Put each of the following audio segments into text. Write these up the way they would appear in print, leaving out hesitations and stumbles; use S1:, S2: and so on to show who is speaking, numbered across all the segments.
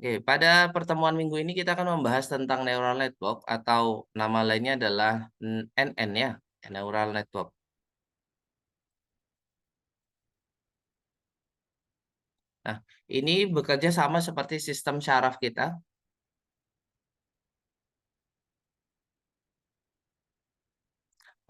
S1: Oke, pada pertemuan minggu ini kita akan membahas tentang neural network atau nama lainnya adalah NN ya, neural network. Nah, ini bekerja sama seperti sistem syaraf kita.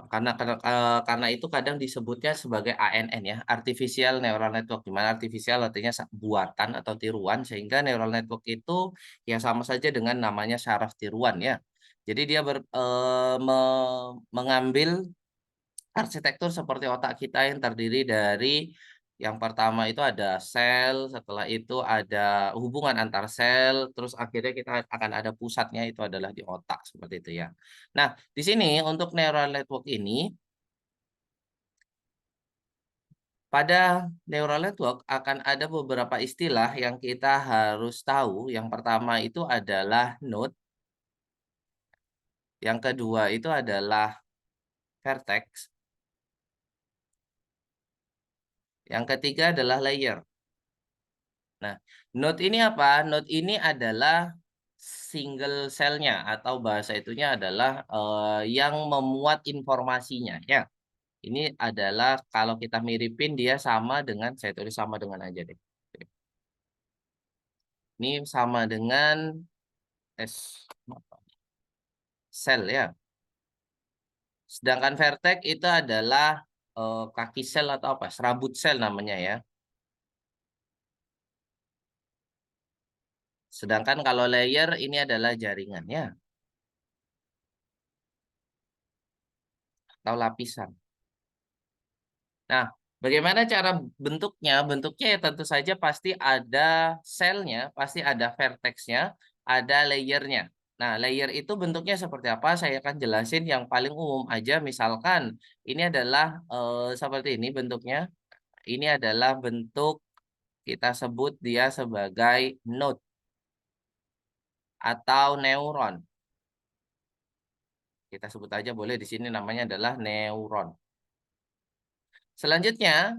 S1: Karena itu kadang disebutnya sebagai ANN ya, artificial neural network, di mana artificial artinya buatan atau tiruan, sehingga neural network itu ya sama saja dengan namanya syaraf tiruan ya. Jadi dia mengambil arsitektur seperti otak kita yang terdiri dari yang pertama itu ada sel, setelah itu ada hubungan antar sel, terus akhirnya kita akan ada pusatnya itu adalah di otak seperti itu ya. Nah, di sini untuk neural network ini pada neural network akan ada beberapa istilah yang kita harus tahu. Yang pertama itu adalah node, yang kedua itu adalah vertex, yang ketiga adalah layer. Nah, node ini apa? Node ini adalah single cell-nya atau bahasa itunya adalah yang memuat informasinya ya. Ini adalah kalau kita miripin dia sama dengan, saya tulis sama dengan aja deh. Ini sama dengan S sel ya. Sedangkan vertex itu adalah kaki sel atau apa? Serabut sel namanya ya. Sedangkan kalau layer ini adalah jaringannya atau lapisan. Nah, bagaimana cara bentuknya? Bentuknya ya tentu saja pasti ada selnya, pasti ada vertexnya, ada layernya. Nah, layer itu bentuknya seperti apa? Saya akan jelasin yang paling umum aja. Misalkan ini adalah seperti ini bentuknya. Ini adalah bentuk kita sebut dia sebagai node atau neuron. Kita sebut aja boleh di sini namanya adalah neuron. Selanjutnya,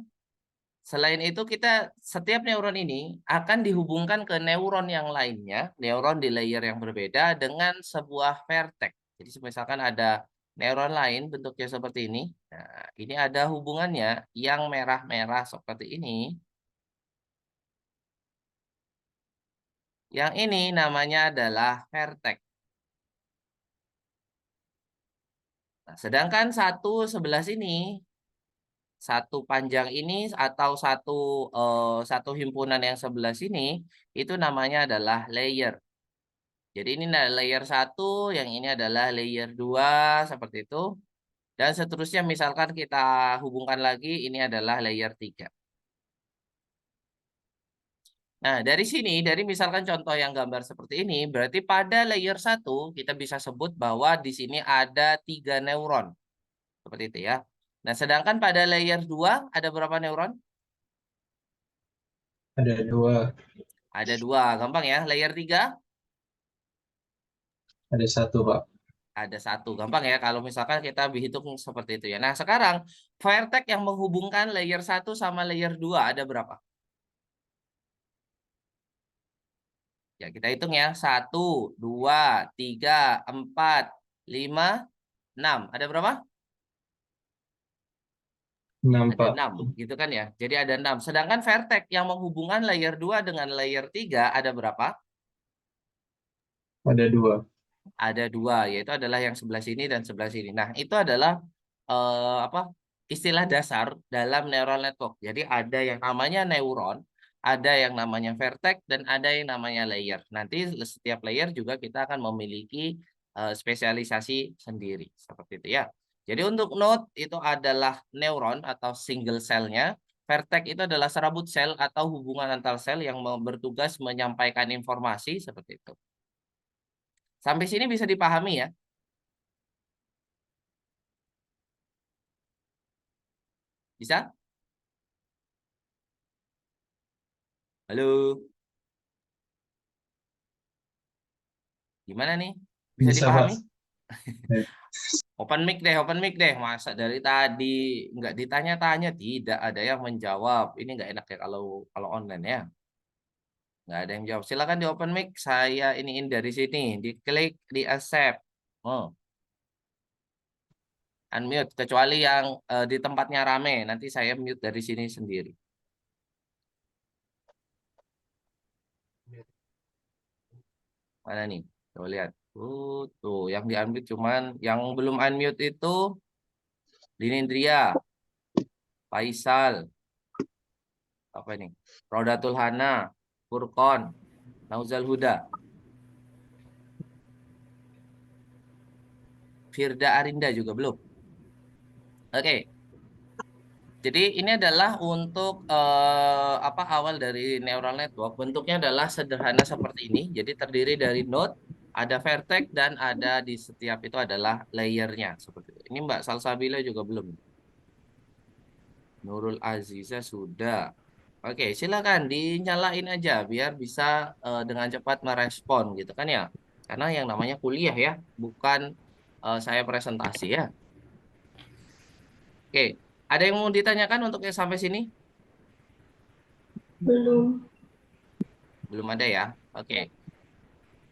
S1: selain itu kita setiap neuron ini akan dihubungkan ke neuron yang lainnya, neuron di layer yang berbeda dengan sebuah vertex. Jadi misalkan ada neuron lain bentuknya seperti ini. Nah, ini ada hubungannya yang merah-merah seperti ini. Yang ini namanya adalah vertex. Nah, sedangkan satu sebelah sini, satu panjang ini atau satu himpunan yang sebelah sini itu namanya adalah layer. Jadi ini layer 1, yang ini adalah layer 2 seperti itu. Dan seterusnya misalkan kita hubungkan lagi, ini adalah layer 3. Nah, dari sini, dari misalkan contoh yang gambar seperti ini, berarti pada layer 1 kita bisa sebut bahwa di sini ada 3 neuron. Seperti itu ya. Nah, sedangkan pada layer 2 ada berapa neuron?
S2: Ada dua,
S1: Ada 2, gampang ya. Layer 3
S2: ada satu, Pak.
S1: ada 1, gampang ya. Kalau misalkan kita hitung seperti itu ya. Nah, sekarang vertex yang menghubungkan layer 1 sama layer 2 ada berapa? Ya, kita hitung ya. 1, 2, 3, 4, 5, 6. Ada berapa?
S2: 6,
S1: Ada
S2: Pak.
S1: 6, gitu kan ya. Jadi ada 6. Sedangkan vertex yang menghubungkan layer 2 dengan layer 3 ada berapa?
S2: Ada dua.
S1: Ada 2, yaitu adalah yang sebelah sini dan sebelah sini. Nah, itu adalah apa? Istilah dasar dalam neural network. Jadi ada yang namanya neuron, ada yang namanya vertex, dan ada yang namanya layer. Nanti setiap layer juga kita akan memiliki spesialisasi sendiri. Seperti itu ya. Jadi untuk node itu adalah neuron atau single cell-nya. Vertex itu adalah serabut sel atau hubungan antar sel yang bertugas menyampaikan informasi seperti itu. Sampai sini bisa dipahami ya? Bisa? Halo, gimana nih? Bisa
S2: Bisa,
S1: dipahami?
S2: Pak. Ya.
S1: Open mic deh. Masa dari tadi nggak ditanya-tanya, tidak ada yang menjawab. Ini nggak enak ya kalau online ya. Nggak ada yang jawab. Silakan di open mic. Saya iniin dari sini. Diklik, di accept. Oh, unmute. Kecuali yang di tempatnya rame. Nanti saya mute dari sini sendiri. Mana nih? Coba lihat. Tuh, yang di unmute cuman yang belum unmute itu Dinindria, Faisal, apa ini? Rodatul Hana, Furqon, Nauzal Huda, Firda Arinda juga belum. Oke. Jadi ini adalah untuk apa awal dari neural network. Bentuknya adalah sederhana seperti ini. Jadi terdiri dari node, ada vertex dan ada di setiap itu adalah layernya seperti itu. Ini Mbak Salsabila juga belum. Nurul Aziza sudah. Oke, silakan dinyalain aja biar bisa dengan cepat merespon gitu kan ya. Karena yang namanya kuliah ya, bukan saya presentasi ya. Oke, ada yang mau ditanyakan untuk yang sampai sini?
S3: Belum.
S1: Belum ada ya. Oke.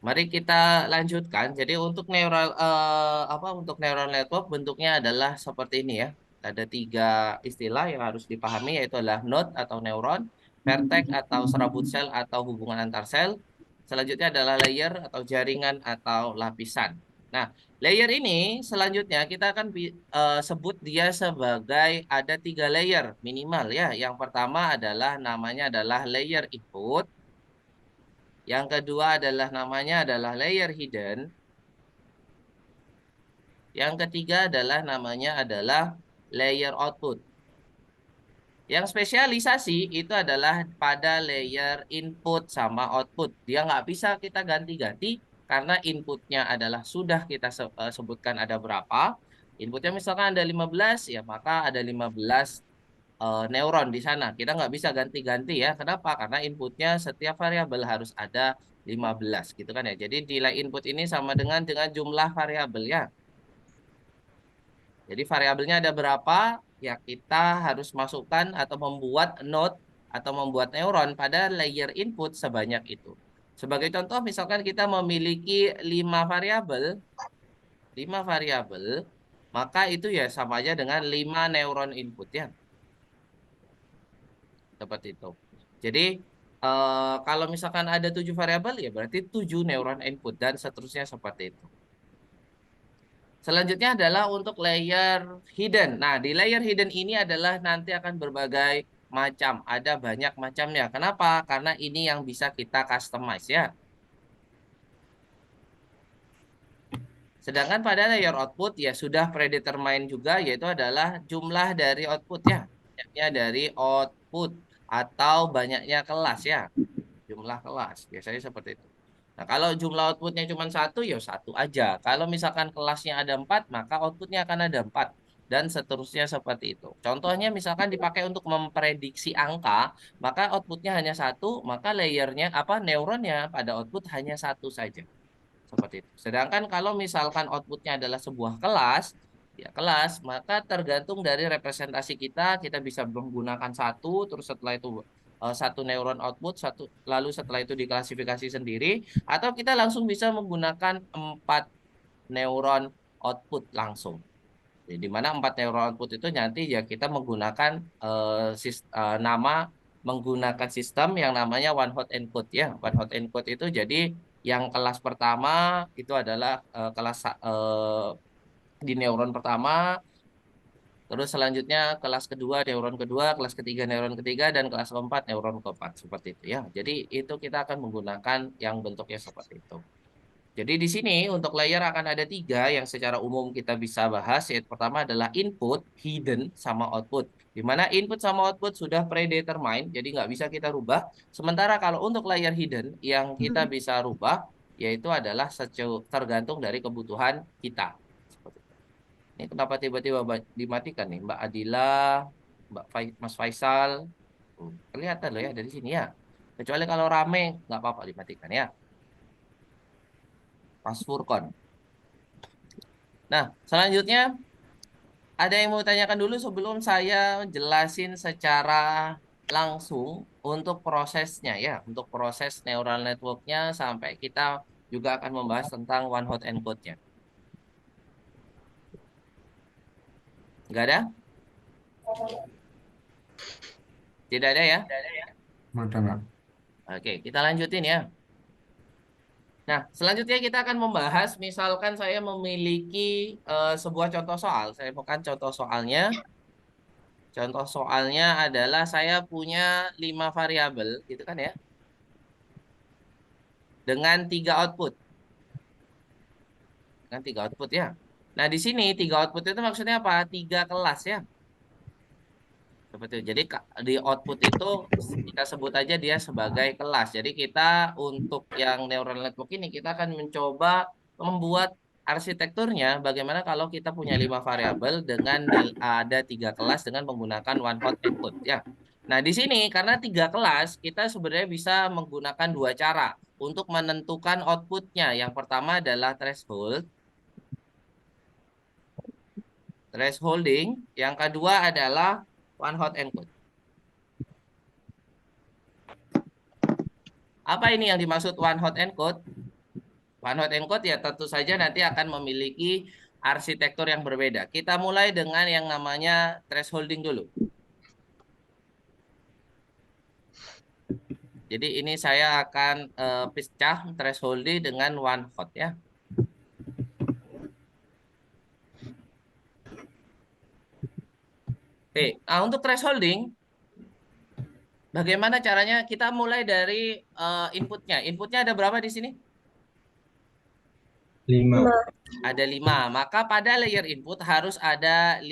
S1: Mari kita lanjutkan. Jadi untuk untuk neural network bentuknya adalah seperti ini ya. Ada tiga istilah yang harus dipahami yaitu adalah node atau neuron, vertex atau serabut sel atau hubungan antar sel. Selanjutnya adalah layer atau jaringan atau lapisan. Nah, layer ini selanjutnya kita akan sebut dia sebagai ada tiga layer minimal ya. Yang pertama adalah namanya adalah layer input. Yang kedua adalah namanya adalah layer hidden. Yang ketiga adalah namanya adalah layer output. Yang spesialisasi itu adalah pada layer input sama output. Dia nggak bisa kita ganti-ganti karena inputnya adalah sudah kita sebutkan ada berapa. Inputnya misalkan ada 15, ya maka ada 15 neuron di sana. Kita nggak bisa ganti-ganti ya. Kenapa? Karena inputnya setiap variabel harus ada 15 gitu kan ya. Jadi nilai input ini sama dengan jumlah variabel ya. Jadi variabelnya ada berapa? Ya kita harus masukkan atau membuat node atau membuat neuron pada layer input sebanyak itu. Sebagai contoh misalkan kita memiliki 5 variabel, 5 variabel, maka itu ya sama aja dengan 5 neuron input ya. Seperti itu. Jadi kalau misalkan ada 7 variabel ya berarti 7 neuron input dan seterusnya seperti itu. Selanjutnya adalah untuk layer hidden. Nah, di layer hidden ini adalah nanti akan berbagai macam. Ada banyak macamnya. Kenapa? Karena ini yang bisa kita customize ya. Sedangkan pada layer output ya sudah predetermine juga yaitu adalah jumlah dari output ya. Banyaknya dari output atau banyaknya kelas ya. Jumlah kelas. Biasanya seperti itu. Nah, kalau jumlah outputnya cuma satu, ya satu aja. Kalau misalkan kelasnya ada empat, maka outputnya akan ada empat. Dan seterusnya seperti itu. Contohnya misalkan dipakai untuk memprediksi angka, maka outputnya hanya satu, maka layernya, neuronnya pada output hanya satu saja. Seperti itu. Sedangkan kalau misalkan outputnya adalah sebuah kelas, ya kelas, maka tergantung dari representasi kita bisa menggunakan satu, terus setelah itu satu neuron output, satu, lalu setelah itu diklasifikasi sendiri, atau kita langsung bisa menggunakan 4 neuron output langsung. Jadi, di mana 4 neuron output itu nanti ya kita menggunakan nama menggunakan sistem yang namanya one hot encode ya. One hot encode itu jadi yang kelas pertama itu adalah kelas di neuron pertama, terus selanjutnya kelas kedua neuron kedua, kelas ketiga neuron ketiga, dan kelas keempat neuron keempat seperti itu ya. Jadi itu kita akan menggunakan yang bentuknya seperti itu. Jadi di sini untuk layer akan ada tiga yang secara umum kita bisa bahas. Yaitu pertama adalah input, hidden, sama output. Di mana input sama output sudah predetermined, jadi nggak bisa kita rubah. Sementara kalau untuk layer hidden yang kita bisa rubah, yaitu adalah tergantung dari kebutuhan kita. Seperti itu. Ini kenapa tiba-tiba dimatikan nih, Mbak Adila, Mas Faisal. Kelihatan loh ya dari sini ya. Kecuali kalau rame, nggak apa-apa dimatikan ya. Mas Furkon. Nah, selanjutnya ada yang mau tanyakan dulu sebelum saya jelasin secara langsung untuk prosesnya ya, untuk proses neural networknya sampai kita juga akan membahas tentang one hot encode-nya. Nggak ada? Tidak ada ya?
S3: Udah nggak?
S1: Oke, kita lanjutin ya. Nah, selanjutnya kita akan membahas, misalkan saya memiliki sebuah contoh soal. Saya bukan contoh soalnya. Contoh soalnya adalah saya punya 5 variabel, gitu kan ya, dengan 3 output. Dengan 3 output ya. Nah, di sini 3 output itu maksudnya apa? 3 kelas ya. Seperti itu. Jadi di output itu kita sebut aja dia sebagai kelas. Jadi kita untuk yang neural network ini kita akan mencoba membuat arsitekturnya bagaimana kalau kita punya 5 variabel dengan ada 3 kelas dengan menggunakan one hot encode ya. Nah di sini karena 3 kelas kita sebenarnya bisa menggunakan 2 cara untuk menentukan outputnya. Yang pertama adalah thresholding. Yang kedua adalah one hot encode. Apa ini yang dimaksud one hot encode? One hot encode ya tentu saja nanti akan memiliki arsitektur yang berbeda. Kita mulai dengan yang namanya thresholding dulu. Jadi ini saya akan pecah thresholding dengan one hot ya. Oke, nah untuk thresholding, bagaimana caranya? Kita mulai dari inputnya. Inputnya ada berapa di sini?
S2: 5.
S1: Ada 5. Maka pada layer input harus ada 5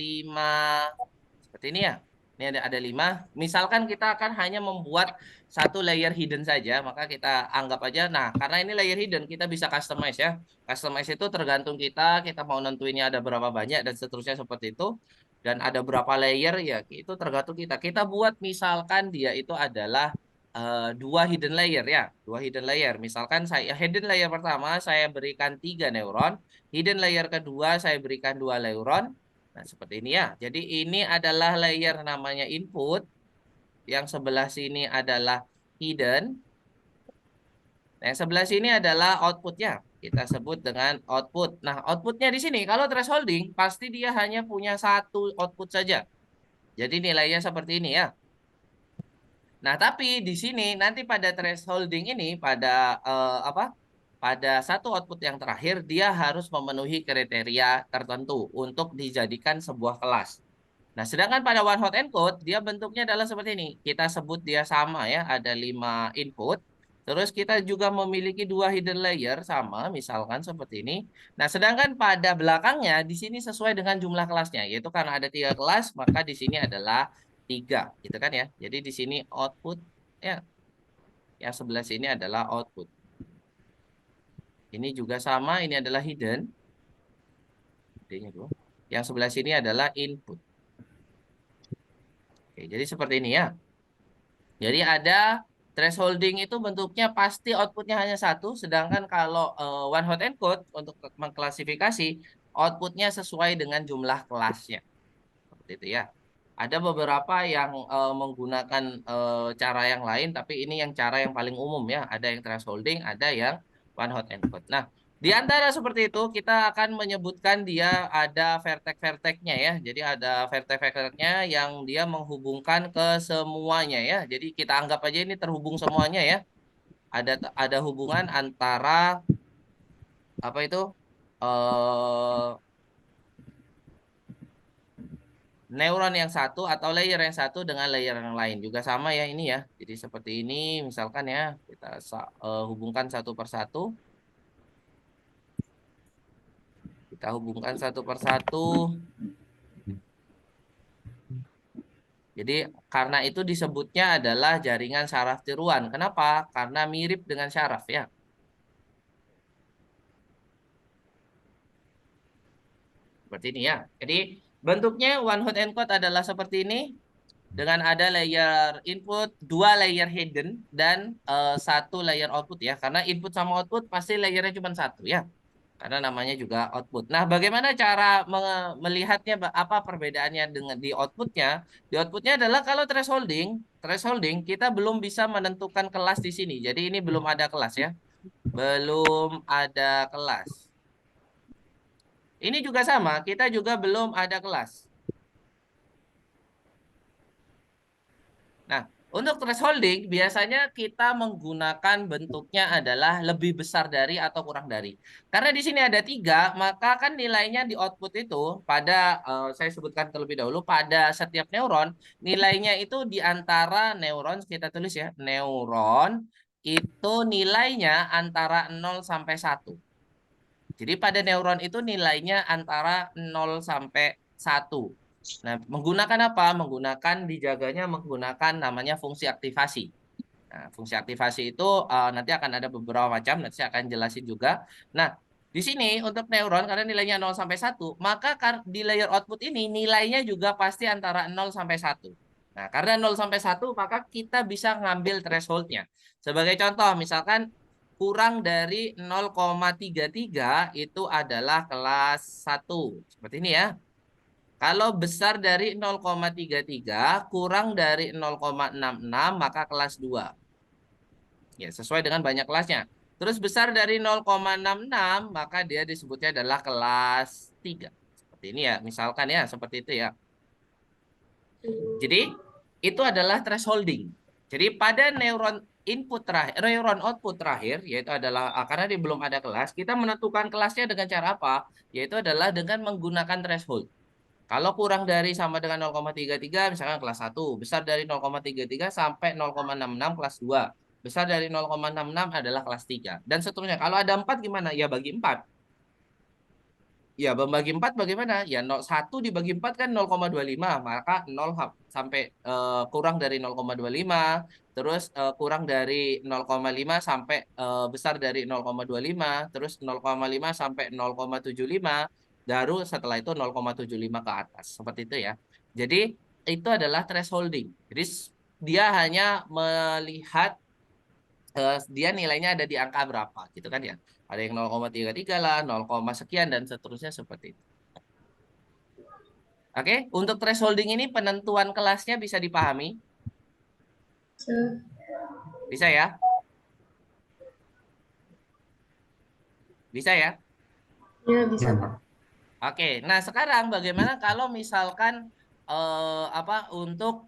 S1: seperti ini ya. Ini ada 5. Misalkan kita akan hanya membuat satu layer hidden saja, maka kita anggap aja. Nah, karena ini layer hidden, kita bisa customize ya. Customize itu tergantung kita mau nentuinnya ada berapa banyak dan seterusnya seperti itu. Dan ada berapa layer ya, itu tergantung kita. Kita buat misalkan dia itu adalah 2 hidden layer ya, 2 hidden layer. Misalkan saya hidden layer pertama saya berikan 3 neuron, hidden layer kedua saya berikan 2 neuron. Nah, seperti ini ya. Jadi ini adalah layer namanya input, yang sebelah sini adalah hidden. Nah, yang sebelah sini adalah outputnya. Kita sebut dengan output. Nah, outputnya di sini kalau thresholding pasti dia hanya punya satu output saja. Jadi nilainya seperti ini ya. Nah, tapi di sini nanti pada thresholding ini pada apa? Pada satu output yang terakhir dia harus memenuhi kriteria tertentu untuk dijadikan sebuah kelas. Nah, sedangkan pada one hot encode dia bentuknya adalah seperti ini. Kita sebut dia sama ya, ada 5 input. Terus kita juga memiliki 2 hidden layer sama, misalkan seperti ini. Nah, sedangkan pada belakangnya di sini sesuai dengan jumlah kelasnya, yaitu karena ada 3 kelas, maka di sini adalah 3, gitu kan ya. Jadi di sini output ya, yang sebelah sini adalah output. Ini juga sama, ini adalah hidden. D-nya dulu. Yang sebelah sini adalah input. Oke, jadi seperti ini ya. Jadi ada thresholding itu bentuknya pasti outputnya hanya satu, sedangkan kalau one hot encode untuk mengklasifikasi outputnya sesuai dengan jumlah kelasnya. Seperti itu ya. Ada beberapa yang menggunakan cara yang lain, tapi ini yang cara yang paling umum ya. Ada yang thresholding, ada yang one hot encode. Nah, di antara seperti itu kita akan menyebutkan dia ada vertex-vertexnya ya. Jadi ada vertex-vertexnya yang dia menghubungkan ke semuanya ya. Jadi kita anggap aja ini terhubung semuanya ya. Ada hubungan antara apa itu eh neuron yang satu atau layer yang satu dengan layer yang lain juga sama ya ini ya. Jadi seperti ini misalkan ya kita hubungkan satu per satu. Kita hubungkan satu per satu. Jadi karena itu disebutnya adalah jaringan saraf tiruan. Kenapa? Karena mirip dengan saraf ya. Seperti ini ya. Jadi bentuknya one hot encode adalah seperti ini. Dengan ada layer input, 2 layer hidden, dan 1 layer output ya. Karena input sama output pasti layernya cuma satu ya. Karena namanya juga output. Nah, bagaimana cara melihatnya apa perbedaannya dengan di outputnya? Di outputnya adalah kalau thresholding kita belum bisa menentukan kelas di sini. Jadi ini belum ada kelas ya. Belum ada kelas. Ini juga sama, kita juga belum ada kelas. Nah, untuk thresholding biasanya kita menggunakan bentuknya adalah lebih besar dari atau kurang dari. Karena di sini ada tiga, maka kan nilainya di output itu pada saya sebutkan terlebih dahulu pada setiap neuron nilainya itu di antara neuron kita tulis ya neuron itu nilainya antara 0 sampai 1. Jadi pada neuron itu nilainya antara 0 sampai 1. Nah, menggunakan apa? Menggunakan dijaganya menggunakan namanya fungsi aktivasi. Nah, fungsi aktivasi itu nanti akan ada beberapa macam, nanti saya akan jelasin juga. Nah, di sini untuk neuron karena nilainya 0 sampai 1, maka di layer output ini nilainya juga pasti antara 0 sampai 1. Nah, karena 0 sampai 1, maka kita bisa ngambil thresholdnya. Sebagai contoh, misalkan kurang dari 0,33 itu adalah kelas 1. Seperti ini ya. Kalau besar dari 0,33 kurang dari 0,66 maka kelas 2. Ya, sesuai dengan banyak kelasnya. Terus besar dari 0,66 maka dia disebutnya adalah kelas 3. Seperti ini ya, misalkan ya, seperti itu ya. Jadi, itu adalah thresholding. Jadi, pada neuron input terakhir, neuron output terakhir, yaitu adalah, karena dia belum ada kelas, kita menentukan kelasnya dengan cara apa? Yaitu adalah dengan menggunakan threshold. Kalau kurang dari sama dengan 0,33 misalkan kelas 1, besar dari 0,33 sampai 0,66 kelas 2. Besar dari 0,66 adalah kelas 3 dan seterusnya. Kalau ada 4 gimana? Ya bagi 4. Ya, membagi 4 bagaimana? Ya 1 dibagi 4 kan 0,25, maka 0 sampai kurang dari 0,25, terus kurang dari 0,5 sampai besar dari 0,25, terus 0,5 sampai 0,75, baru setelah itu 0,75 ke atas. Seperti itu ya. Jadi itu adalah thresholding. Jadi dia hanya melihat dia nilainya ada di angka berapa gitu kan ya. Ada yang 0,33 lah, 0, sekian dan seterusnya seperti itu. Oke, untuk thresholding ini penentuan kelasnya bisa dipahami? Bisa ya? Bisa ya?
S3: Ya, bisa,
S4: Ya,
S3: Pak.
S4: Pak.
S1: Oke, nah sekarang bagaimana kalau misalkan apa untuk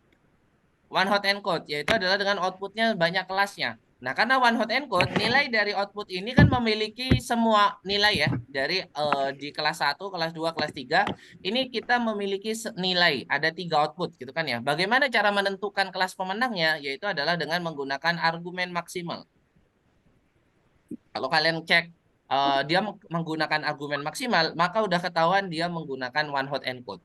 S1: one hot encode, yaitu adalah dengan outputnya banyak kelasnya. Nah, karena one hot encode, nilai dari output ini kan memiliki semua nilai ya. Dari di kelas 1, kelas 2, kelas 3, ini kita memiliki nilai, ada 3 output gitu kan ya. Bagaimana cara menentukan kelas pemenangnya? Yaitu adalah dengan menggunakan argumen maksimal. Kalau kalian cek dia menggunakan argumen maksimal, maka udah ketahuan dia menggunakan one hot encode.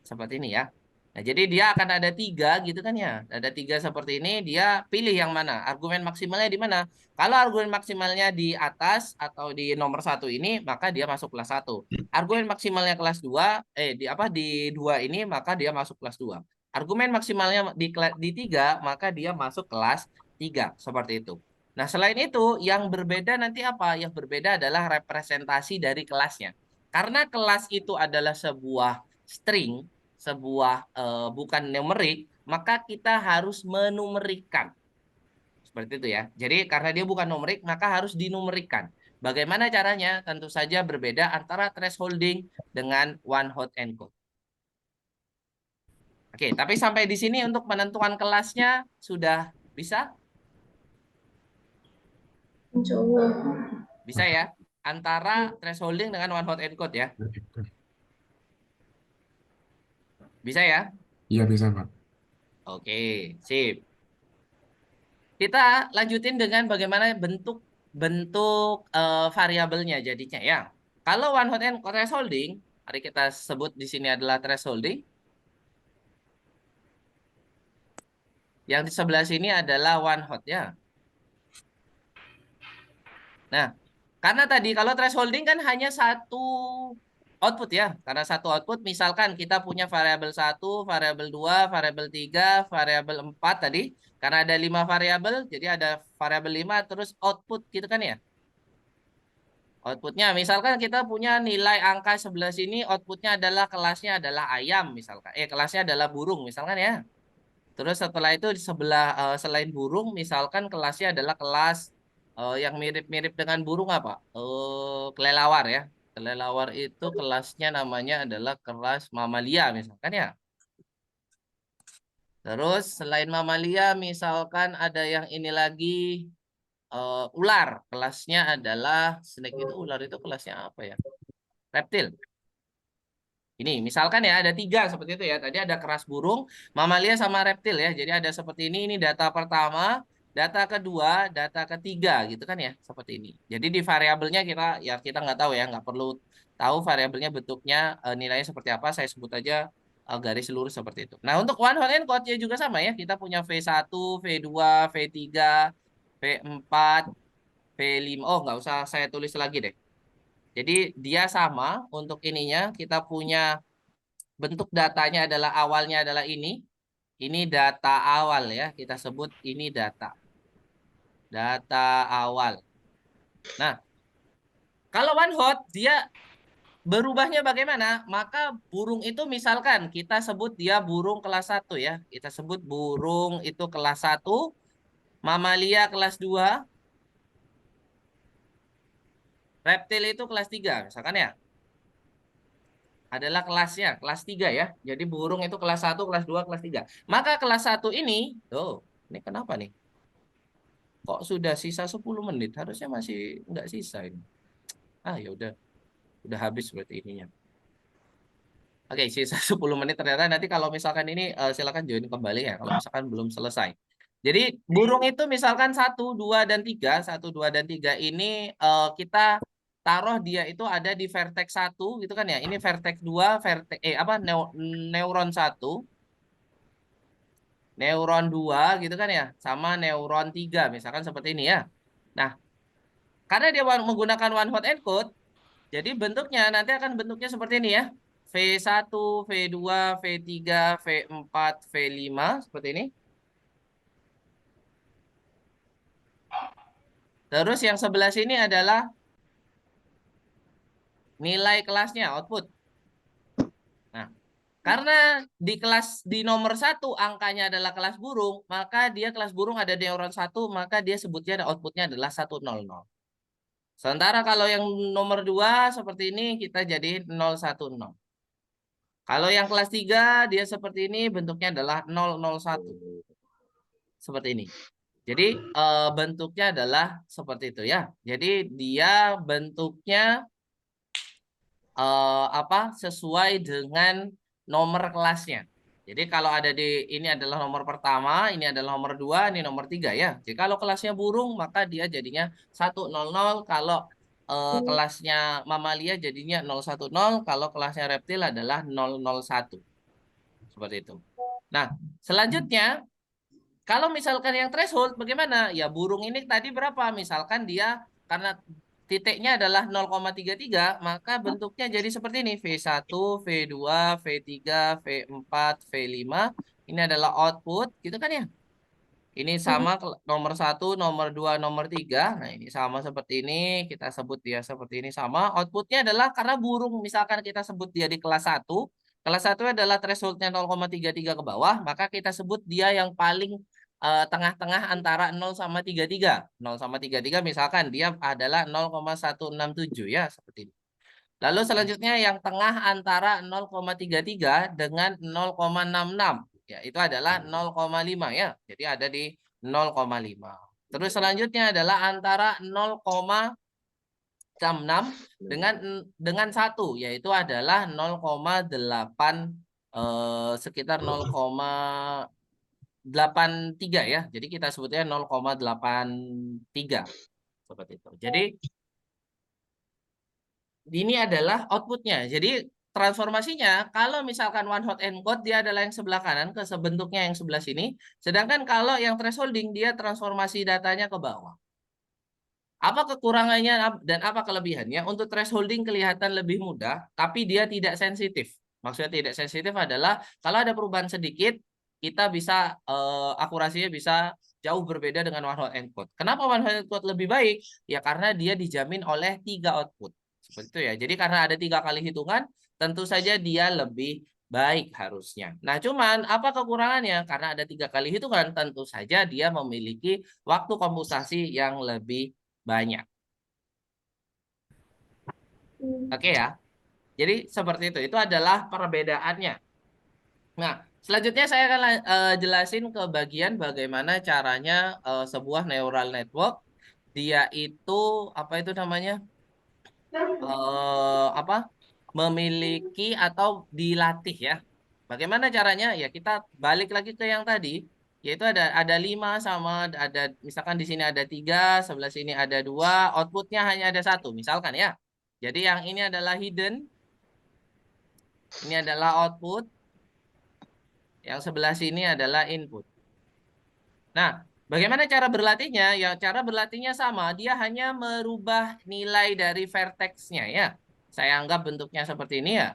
S1: Seperti ini ya. Nah, jadi dia akan ada 3 gitu kan ya. Ada 3 seperti ini, dia pilih yang mana. Argumen maksimalnya di mana. Kalau argumen maksimalnya di atas atau di nomor 1 ini, maka dia masuk kelas 1. Argumen maksimalnya kelas 2, di apa di 2 ini, maka dia masuk kelas 2. Argumen maksimalnya di 3, maka dia masuk kelas 3. Seperti itu. Nah, selain itu, yang berbeda nanti apa? Yang berbeda adalah representasi dari kelasnya. Karena kelas itu adalah sebuah string, sebuah bukan numerik, maka kita harus menumerikan. Seperti itu ya. Jadi karena dia bukan numerik, maka harus dinumerikan. Bagaimana caranya? Tentu saja berbeda antara thresholding dengan one hot encode. Oke, tapi sampai di sini untuk menentukan kelasnya sudah bisa?
S3: Insya Allah.
S1: Bisa ya? Antara thresholding dengan one hot encode ya. Bisa ya?
S4: Iya bisa, Pak.
S1: Oke, sip. Kita lanjutin dengan bagaimana bentuk bentuk variabelnya jadinya ya. Kalau one hot and thresholding, mari kita sebut di sini adalah thresholding. Yang di sebelah sini adalah one hot ya. Nah, karena tadi kalau thresholding kan hanya satu output ya. Karena satu output misalkan kita punya variabel 1, variabel 2, variabel 3, variabel 4 tadi. Karena ada 5 variabel, jadi ada variabel 5 terus output gitu kan ya. Outputnya, misalkan kita punya nilai angka sebelah sini, outputnya adalah kelasnya adalah ayam, misalkan. Kelasnya adalah burung, misalkan ya. Terus setelah itu di sebelah selain burung, misalkan kelasnya adalah kelas yang mirip-mirip dengan burung apa? Kelelawar ya. Kelelawar itu kelasnya namanya adalah kelas mamalia, misalkan ya. Terus selain mamalia, misalkan ada yang ini lagi. Ular kelasnya adalah snake, itu ular itu kelasnya apa ya, reptil. Ini misalkan ya ada 3 seperti itu ya, tadi ada keras burung, mamalia sama reptil ya, jadi ada seperti ini data pertama, data kedua, data ketiga gitu kan ya, seperti ini. Jadi di variabelnya kita nggak tahu ya, nggak perlu tahu variabelnya bentuknya nilainya seperti apa, saya sebut aja garis lurus seperti itu. Nah untuk one hot encode juga sama ya, kita punya V1, V2, V3, V4, V5. Oh, nggak usah saya tulis lagi deh. Jadi dia sama untuk ininya. Kita punya bentuk datanya adalah awalnya adalah ini. Ini data awal ya. Kita sebut ini data. Data awal. Nah, kalau one hot dia berubahnya bagaimana? Maka burung itu misalkan kita sebut dia burung kelas 1 ya. Kita sebut burung itu kelas 1, mamalia kelas 2, reptil itu kelas 3 misalkan ya. Adalah kelasnya, kelas 3 ya. Jadi burung itu kelas 1, kelas 2, kelas 3. Maka kelas 1 ini, ini kenapa nih? Kok sudah sisa 10 menit? Harusnya masih nggak sisa ini. Ya udah habis berarti ininya. Oke, sisa 10 menit ternyata. Nanti kalau misalkan ini silakan join kembali ya, kalau misalkan belum selesai. Jadi burung itu misalkan 1, 2, dan 3. 1, 2, dan 3 ini kita taruh dia itu ada di vertex 1 gitu kan ya. Ini vertex 2, neuron 1, neuron 2 gitu kan ya, sama neuron 3 misalkan seperti ini ya. Nah, karena dia menggunakan one hot encode, jadi bentuknya nanti akan bentuknya seperti ini ya. V1, V2, V3, V4, V5 seperti ini. Terus yang sebelah sini adalah nilai kelasnya, output. Nah, karena di nomor 1 angkanya adalah kelas burung, maka dia kelas burung ada neuron 1, maka dia sebutnya outputnya adalah 100. Sementara kalau yang nomor 2 seperti ini kita jadi 010. Kalau yang kelas 3 dia seperti ini bentuknya adalah 001. Seperti ini. Jadi bentuknya adalah seperti itu ya. Jadi dia bentuknya sesuai dengan nomor kelasnya. Jadi kalau ada ini adalah nomor pertama, ini adalah nomor 2, ini nomor 3 ya. Jadi kalau kelasnya burung maka dia jadinya 100, kalau kelasnya mamalia jadinya 010, kalau kelasnya reptil adalah 001. Seperti itu. Nah, selanjutnya kalau misalkan yang threshold bagaimana? Ya burung ini tadi berapa? Misalkan dia karena titiknya adalah 0,33, maka bentuknya jadi seperti ini. V1, V2, V3, V4, V5. Ini adalah output, gitu kan ya? Ini sama nomor 1, nomor 2, nomor 3. Nah, ini sama seperti ini. Kita sebut dia seperti ini sama. Outputnya adalah karena burung, misalkan kita sebut dia di kelas 1. Kelas 1 adalah thresholdnya 0,33 ke bawah. Maka kita sebut dia yang paling tengah-tengah antara 0 sama 33. 0 sama 33 misalkan dia adalah 0,167 ya. Seperti ini. Lalu selanjutnya yang tengah antara 0,33 dengan 0,66. Ya, itu adalah 0,5 ya. Jadi ada di 0,5. Terus selanjutnya adalah antara 0,6 dengan 1, yaitu adalah 0,8 sekitar 0,83 ya. Jadi kita sebutnya 0,83 seperti itu. Jadi ini adalah outputnya. Jadi transformasinya, kalau misalkan one hot encode dia adalah yang sebelah kanan, ke bentuknya yang sebelah sini. Sedangkan kalau yang thresholding dia transformasi datanya ke bawah. Apa kekurangannya dan apa kelebihannya? Untuk thresholding kelihatan lebih mudah, tapi dia tidak sensitif. Maksudnya tidak sensitif adalah kalau ada perubahan sedikit, kita bisa akurasinya bisa jauh berbeda dengan one hot encode. Kenapa one hot encode lebih baik? Ya karena dia dijamin oleh 3 output. Seperti itu ya. Jadi karena ada 3 kali hitungan, tentu saja dia lebih baik harusnya. Nah, cuman apa kekurangannya? Karena ada 3 kali hitungan, tentu saja dia memiliki waktu komputasi yang lebih banyak. Oke ya. Jadi seperti itu. Itu adalah perbedaannya. Nah, selanjutnya saya akan jelasin ke bagian bagaimana caranya sebuah neural network dia itu apa itu namanya? Apa? Memiliki atau dilatih ya. Bagaimana caranya? Ya kita balik lagi ke yang tadi, yaitu ada 5 sama ada misalkan di sini ada 3, sebelah sini ada 2, outputnya hanya ada 1 misalkan ya. Jadi yang ini adalah hidden, ini adalah output, yang sebelah sini adalah input. Nah, bagaimana cara berlatihnya? Ya, cara berlatihnya sama. Dia hanya merubah nilai dari vertexnya ya. Saya anggap bentuknya seperti ini ya.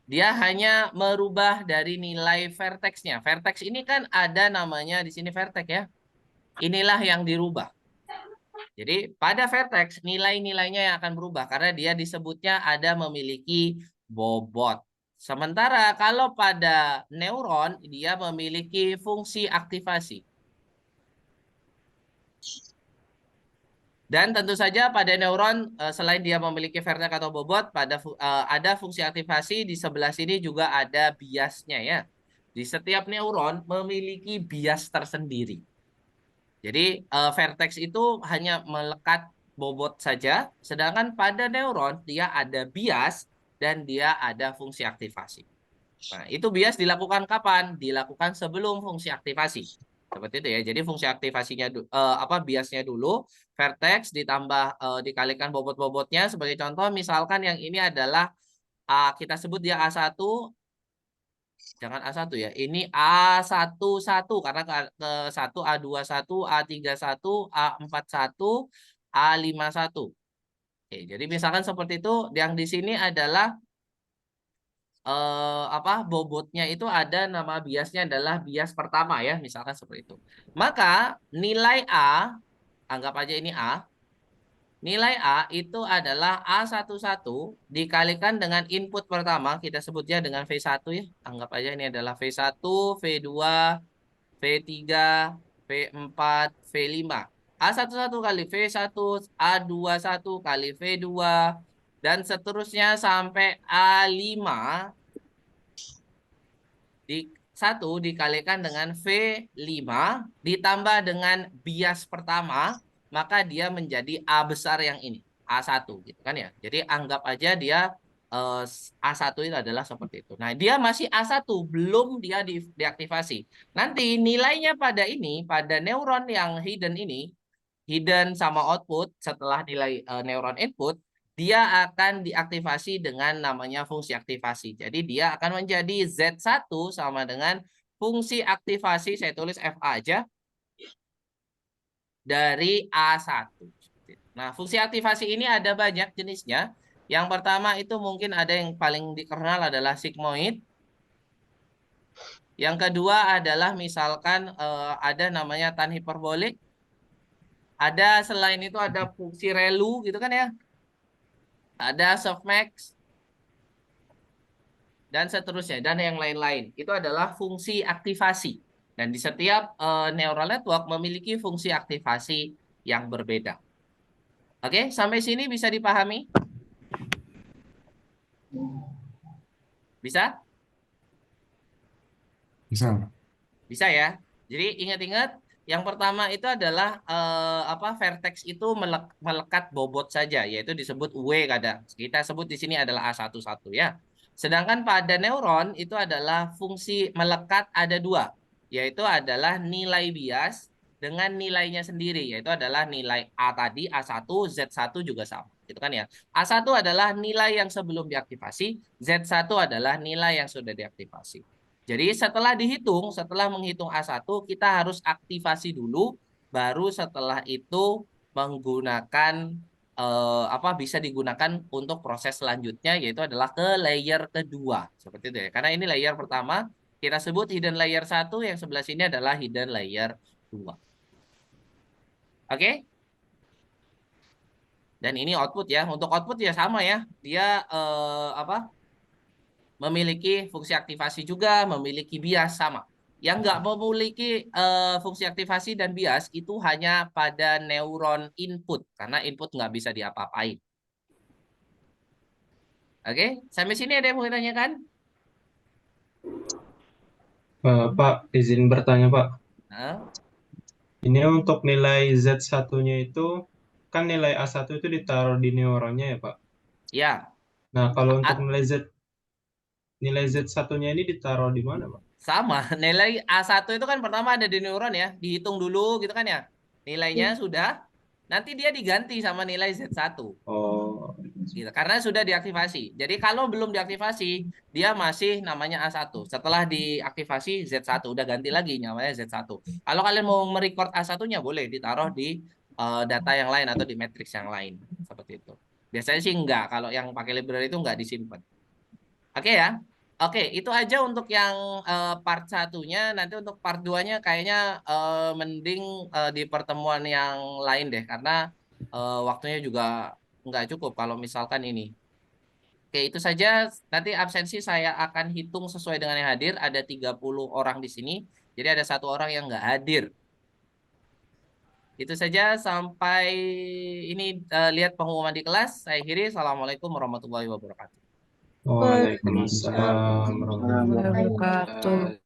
S1: Dia hanya merubah dari nilai vertexnya. Vertex ini kan ada namanya di sini vertex ya. Inilah yang dirubah. Jadi pada vertex nilai-nilainya yang akan berubah karena dia disebutnya ada memiliki bobot. Sementara kalau pada neuron dia memiliki fungsi aktivasi. Dan tentu saja pada neuron selain dia memiliki vertex atau bobot, ada fungsi aktivasi di sebelah sini juga ada biasnya ya. Di setiap neuron memiliki bias tersendiri. Jadi vertex itu hanya melekat bobot saja, sedangkan pada neuron dia ada bias dan dia ada fungsi aktivasi. Nah, itu bias dilakukan kapan? Dilakukan sebelum fungsi aktivasi. Seperti itu ya. Jadi fungsi aktivasinya biasnya dulu, vertex ditambah dikalikan bobot-bobotnya. Sebagai contoh, misalkan yang ini adalah kita sebut dia A1, jangan A1 ya. Ini A11 karena ke 1 A21, A31, A41, A51. Oke, jadi misalkan seperti itu, yang di sini adalah bobotnya itu ada nama biasnya adalah bias pertama ya, misalkan seperti itu. Maka nilai A, anggap aja ini A, nilai A itu adalah A11 dikalikan dengan input pertama, kita sebutnya dengan V1 ya. Anggap aja ini adalah V1, V2, V3, V4, V5. A11 kali V1, A21 kali V2, dan seterusnya sampai A5 di 1 dikalikan dengan V5 ditambah dengan bias pertama, maka dia menjadi A besar yang ini, A1 gitu kan ya. Jadi anggap aja dia A1 itu adalah seperti itu. Nah, dia masih A1, belum dia diaktifasi. Nanti nilainya pada ini, pada neuron yang hidden ini, hidden sama output setelah nilai neuron input, dia akan diaktifasi dengan namanya fungsi aktivasi. Jadi dia akan menjadi Z1 sama dengan fungsi aktivasi, saya tulis FA aja, dari A1. Nah, fungsi aktivasi ini ada banyak jenisnya. Yang pertama itu mungkin ada yang paling dikenal adalah sigmoid. Yang kedua adalah misalkan ada namanya tan hiperbolik. Ada selain itu ada fungsi relu gitu kan ya. Ada softmax dan seterusnya dan yang lain-lain. Itu adalah fungsi aktivasi. Dan di setiap neural network memiliki fungsi aktivasi yang berbeda. Oke, sampai sini bisa dipahami? Bisa?
S4: Bisa.
S1: Bisa ya. Jadi ingat-ingat yang pertama itu adalah vertex itu melekat bobot saja, yaitu disebut W kadang. Kita sebut di sini adalah A11 ya. Sedangkan pada neuron itu adalah fungsi melekat ada 2, yaitu adalah nilai bias dengan nilainya sendiri, yaitu adalah nilai A tadi, A1, Z1 juga sama. Gitu kan ya. A1 adalah nilai yang sebelum diaktifasi, Z1 adalah nilai yang sudah diaktifasi. Jadi setelah menghitung A1, kita harus aktivasi dulu, baru setelah itu menggunakan bisa digunakan untuk proses selanjutnya, yaitu adalah ke layer kedua. Seperti itu ya. Karena ini layer pertama, Kita sebut hidden layer 1, yang sebelah sini adalah hidden layer 2. Oke? Dan ini output ya. Untuk output ya sama ya. Dia apa? Memiliki fungsi aktivasi juga, memiliki bias sama. Yang nggak memiliki fungsi aktivasi dan bias itu hanya pada neuron input, karena input nggak bisa diapa-apain. Oke, sampai sini ada yang mau ditanyakan?
S2: Pak, izin bertanya, Pak.
S1: Nah,
S2: Ini untuk nilai Z1-nya itu, kan nilai A1 itu ditaruh di neuronnya ya, Pak?
S1: ya,
S2: Nah, kalau untuk
S1: A-
S2: nilai Z1-nya ini ditaruh di mana, Pak?
S1: sama. Nilai A1 itu kan pertama ada di neuron ya, dihitung dulu gitu kan ya. Nilainya
S3: Iya.
S1: sudah, nanti dia diganti sama nilai Z1.
S2: Oh,
S1: Gitu, karena sudah diaktifasi. Jadi kalau belum diaktifasi, dia masih namanya A1. Setelah diaktifasi Z1, udah ganti lagi namanya Z1. Kalau kalian mau merecord A1-nya boleh ditaruh di data yang lain atau di matrix yang lain. Seperti itu. Biasanya sih enggak, kalau yang pakai library itu enggak disimpan. Oke ya. Oke, itu aja untuk yang part satunya. Nanti untuk part 2-nya kayaknya mending di pertemuan yang lain deh. Karena waktunya juga nggak cukup kalau misalkan ini. Oke, itu saja. Nanti absensi saya akan hitung sesuai dengan yang hadir. Ada 30 orang di sini. Jadi ada satu orang yang nggak hadir. Itu saja sampai ini lihat pengumuman di kelas. Saya akhiri. Assalamualaikum warahmatullahi wabarakatuh.
S2: Waalaikumsalam
S3: Waalaikumsalam
S2: warahmatullahi
S3: warahmatullahi
S2: wabarakatuh.
S3: wabarakatuh.